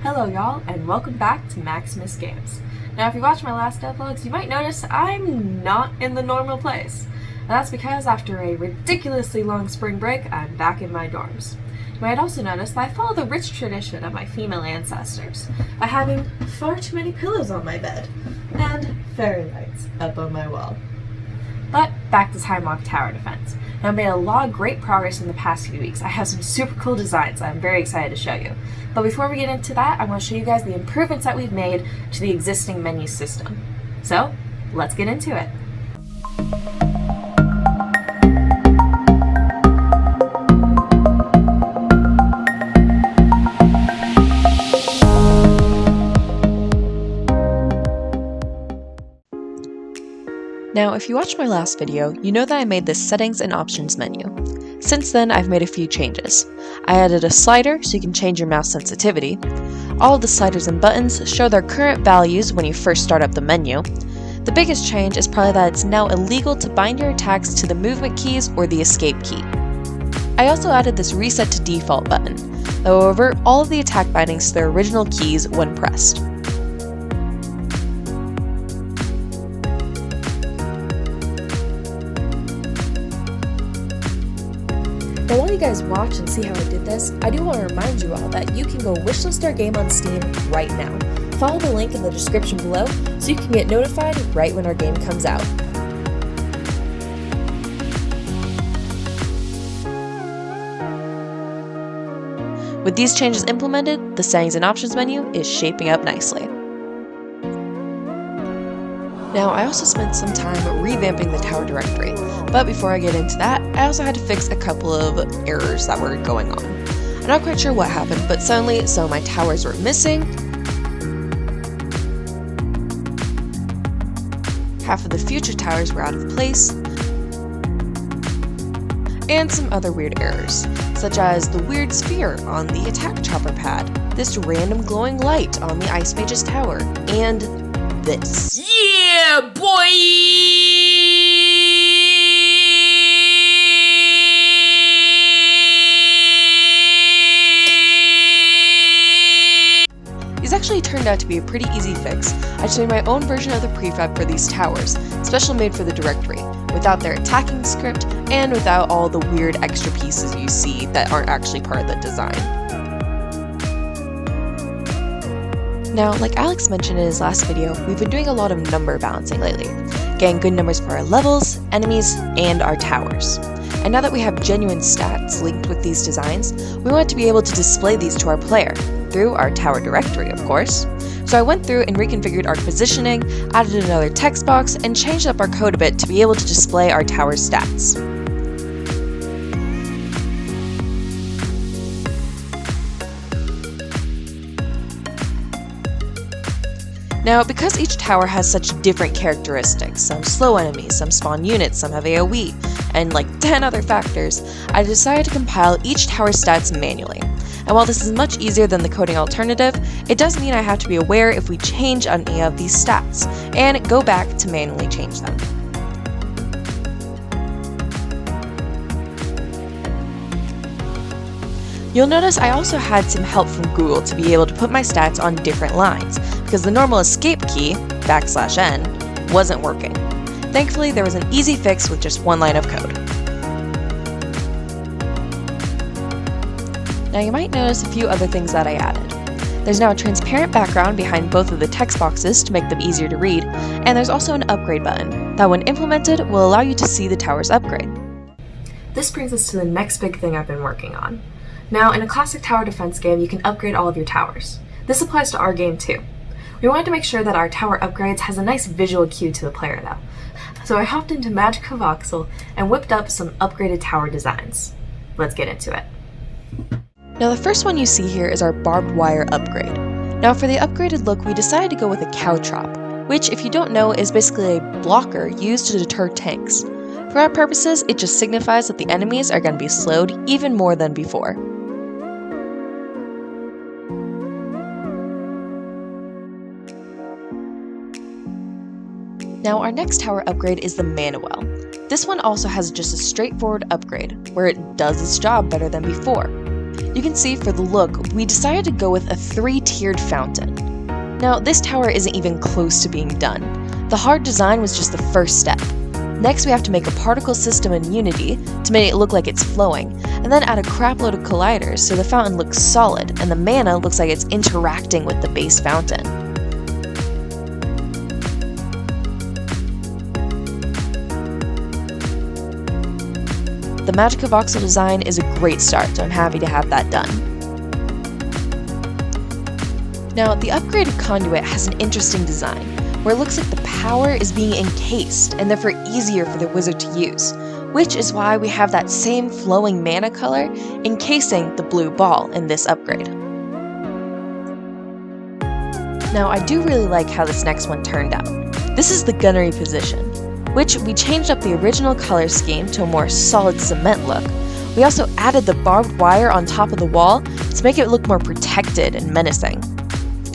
Hello y'all, and welcome back to Maximus Games. Now if you watched my last devlogs, you might notice I'm not in the normal place. And that's because after a ridiculously long spring break, I'm back in my dorms. You might also notice that I follow the rich tradition of my female ancestors by having far too many pillows on my bed and fairy lights up on my wall. But back to Time Walk Tower Defense. Now I've made a lot of great progress in the past few weeks. I have some super cool designs that I'm very excited to show you. But before we get into that, I want to show you guys the improvements that we've made to the existing menu system. So, let's get into it. Now, if you watched my last video, you know that I made this settings and options menu. Since then, I've made a few changes. I added a slider so you can change your mouse sensitivity. All of the sliders and buttons show their current values when you first start up the menu. The biggest change is probably that it's now illegal to bind your attacks to the movement keys or the escape key. I also added this reset to default button that will revert all of the attack bindings to their original keys when pressed. But while you guys watch and see how I did this, I do want to remind you all that you can go wishlist our game on Steam right now. Follow the link in the description below so you can get notified right when our game comes out. With these changes implemented, the settings and options menu is shaping up nicely. Now, I also spent some time revamping the tower directory, but before I get into that, I also had to fix a couple of errors that were going on. I'm not quite sure what happened, but suddenly some of my towers were missing, half of the future towers were out of place, and some other weird errors, such as the weird sphere on the attack chopper pad, this random glowing light on the Ice Mage's tower, and this. Yeah, boy! These actually turned out to be a pretty easy fix. I just made my own version of the prefab for these towers, special made for the directory, without their attacking script and without all the weird extra pieces you see that aren't actually part of the design. Now, like Alex mentioned in his last video, we've been doing a lot of number balancing lately, getting good numbers for our levels, enemies, and our towers. And now that we have genuine stats linked with these designs, we want to be able to display these to our player, through our tower directory, of course. So I went through and reconfigured our positioning, added another text box, and changed up our code a bit to be able to display our tower stats. Now, because each tower has such different characteristics, some slow enemies, some spawn units, some have AoE, and like 10 other factors, I decided to compile each tower's stats manually. And while this is much easier than the coding alternative, it does mean I have to be aware if we change on any of these stats, and go back to manually change them. You'll notice I also had some help from Google to be able to put my stats on different lines, because the normal escape key, \n, wasn't working. Thankfully, there was an easy fix with just one line of code. Now you might notice a few other things that I added. There's now a transparent background behind both of the text boxes to make them easier to read, and there's also an upgrade button that when implemented will allow you to see the tower's upgrade. This brings us to the next big thing I've been working on. Now, in a classic tower defense game, you can upgrade all of your towers. This applies to our game too. We wanted to make sure that our tower upgrades has a nice visual cue to the player though. So I hopped into Magic of Voxel and whipped up some upgraded tower designs. Let's get into it. Now the first one you see here is our barbed wire upgrade. Now for the upgraded look, we decided to go with a caltrop, which if you don't know is basically a blocker used to deter tanks. For our purposes, it just signifies that the enemies are going to be slowed even more than before. Now our next tower upgrade is the Manuel. This one also has just a straightforward upgrade, where it does its job better than before. you can see for the look, we decided to go with a 3-tiered fountain. Now, this tower isn't even close to being done. The hard design was just the first step. Next, we have to make a particle system in Unity to make it look like it's flowing, and then add a crapload of colliders so the fountain looks solid and the mana looks like it's interacting with the base fountain. The Magica Voxel design is a great start, so I'm happy to have that done. Now, the upgraded conduit has an interesting design, where it looks like the power is being encased and therefore easier for the wizard to use, which is why we have that same flowing mana color encasing the blue ball in this upgrade. Now, I do really like how this next one turned out. This is the gunnery position, which we changed up the original color scheme to a more solid cement look. We also added the barbed wire on top of the wall to make it look more protected and menacing.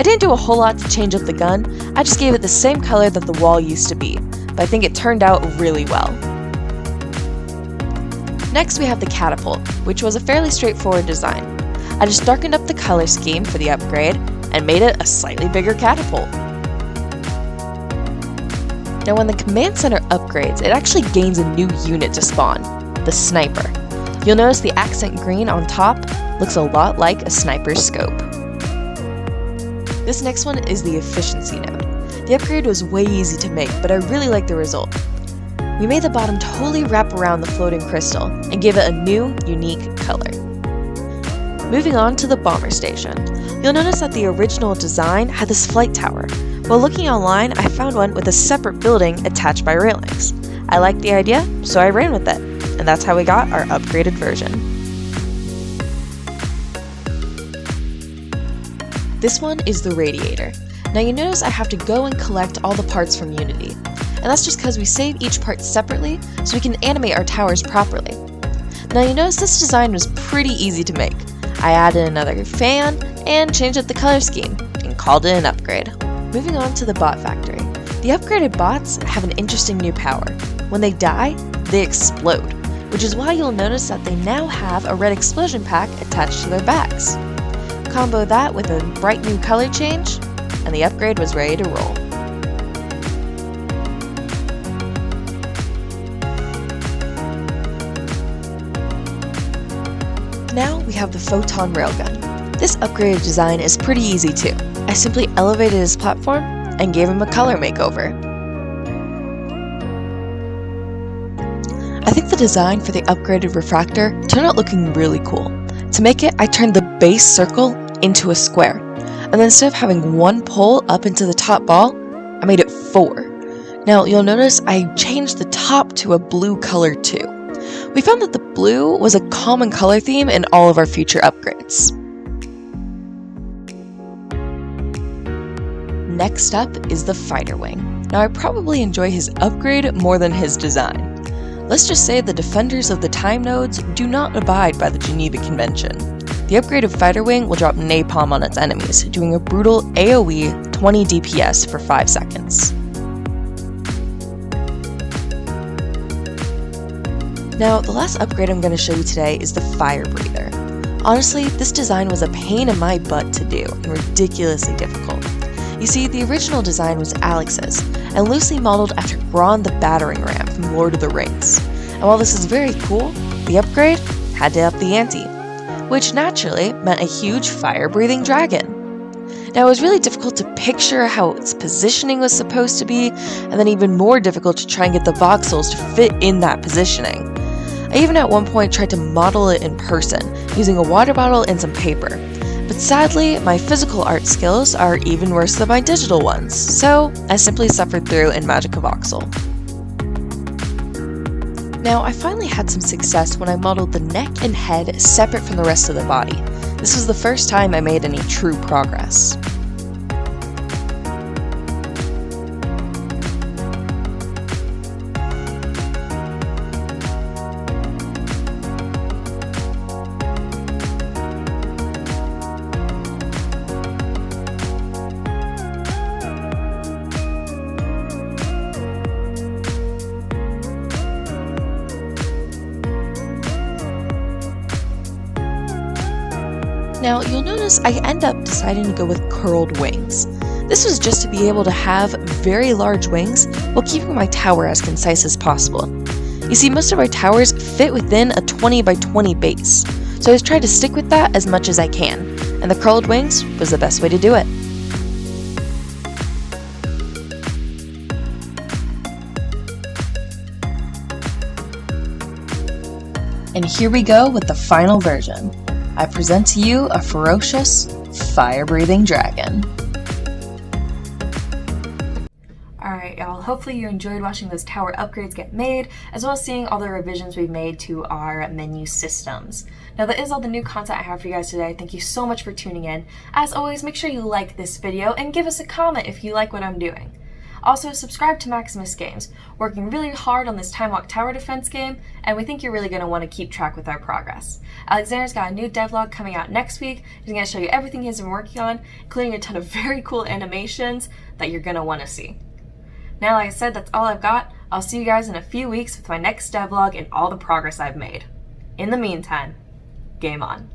I didn't do a whole lot to change up the gun, I just gave it the same color that the wall used to be, but I think it turned out really well. Next we have the catapult, which was a fairly straightforward design. I just darkened up the color scheme for the upgrade and made it a slightly bigger catapult. Now when the command center upgrades, it actually gains a new unit to spawn, the sniper. You'll notice the accent green on top looks a lot like a sniper's scope. This next one is the efficiency node. The upgrade was way easy to make, but I really like the result. We made the bottom totally wrap around the floating crystal and give it a new, unique color. Moving on to the bomber station, you'll notice that the original design had this flight tower. While looking online, I found one with a separate building attached by railings. I liked the idea, so I ran with it, and that's how we got our upgraded version. This one is the radiator. Now you notice I have to go and collect all the parts from Unity, and that's just because we save each part separately so we can animate our towers properly. Now you notice this design was pretty easy to make. I added another fan and changed up the color scheme and called it an upgrade. Moving on to the bot factory. The upgraded bots have an interesting new power. When they die, they explode, which is why you'll notice that they now have a red explosion pack attached to their backs. Combo that with a bright new color change, and the upgrade was ready to roll. Now we have the Photon Railgun. This upgraded design is pretty easy too. I simply elevated his platform and gave him a color makeover. I think the design for the upgraded refractor turned out looking really cool. To make it, I turned the base circle into a square, and then instead of having one pole up into the top ball, I made it 4. Now you'll notice I changed the top to a blue color too. We found that the blue was a common color theme in all of our future upgrades. Next up is the fighter wing. Now I probably enjoy his upgrade more than his design. Let's just say the defenders of the time nodes do not abide by the Geneva Convention. The upgraded fighter wing will drop napalm on its enemies, doing a brutal AoE 20 DPS for 5 seconds. Now, the last upgrade I'm going to show you today is the fire breather. Honestly, this design was a pain in my butt to do and ridiculously difficult. You see, the original design was Alex's, and loosely modeled after Gron the Battering Ram from Lord of the Rings. And while this is very cool, the upgrade had to up the ante, which naturally meant a huge fire-breathing dragon. Now it was really difficult to picture how its positioning was supposed to be, and then even more difficult to try and get the voxels to fit in that positioning. I even at one point tried to model it in person, using a water bottle and some paper. But sadly, my physical art skills are even worse than my digital ones, so I simply suffered through in Magica Voxel. Now, I finally had some success when I modeled the neck and head separate from the rest of the body. This was the first time I made any true progress. Now, you'll notice I end up deciding to go with curled wings. This was just to be able to have very large wings while keeping my tower as concise as possible. You see, most of our towers fit within a 20 by 20 base, so I was trying to stick with that as much as I can, and the curled wings was the best way to do it. And here we go with the final version. I present to you a ferocious, fire-breathing dragon. Alright y'all, hopefully you enjoyed watching those tower upgrades get made, as well as seeing all the revisions we've made to our menu systems. Now that is all the new content I have for you guys today. Thank you so much for tuning in. As always, make sure you like this video and give us a comment if you like what I'm doing. Also, subscribe to Maximus Games, working really hard on this Time Walk Tower Defense game, and we think you're really going to want to keep track with our progress. Alexander's got a new devlog coming out next week. He's going to show you everything he's been working on, including a ton of very cool animations that you're going to want to see. Now, like I said, that's all I've got. I'll see you guys in a few weeks with my next devlog and all the progress I've made. In the meantime, game on.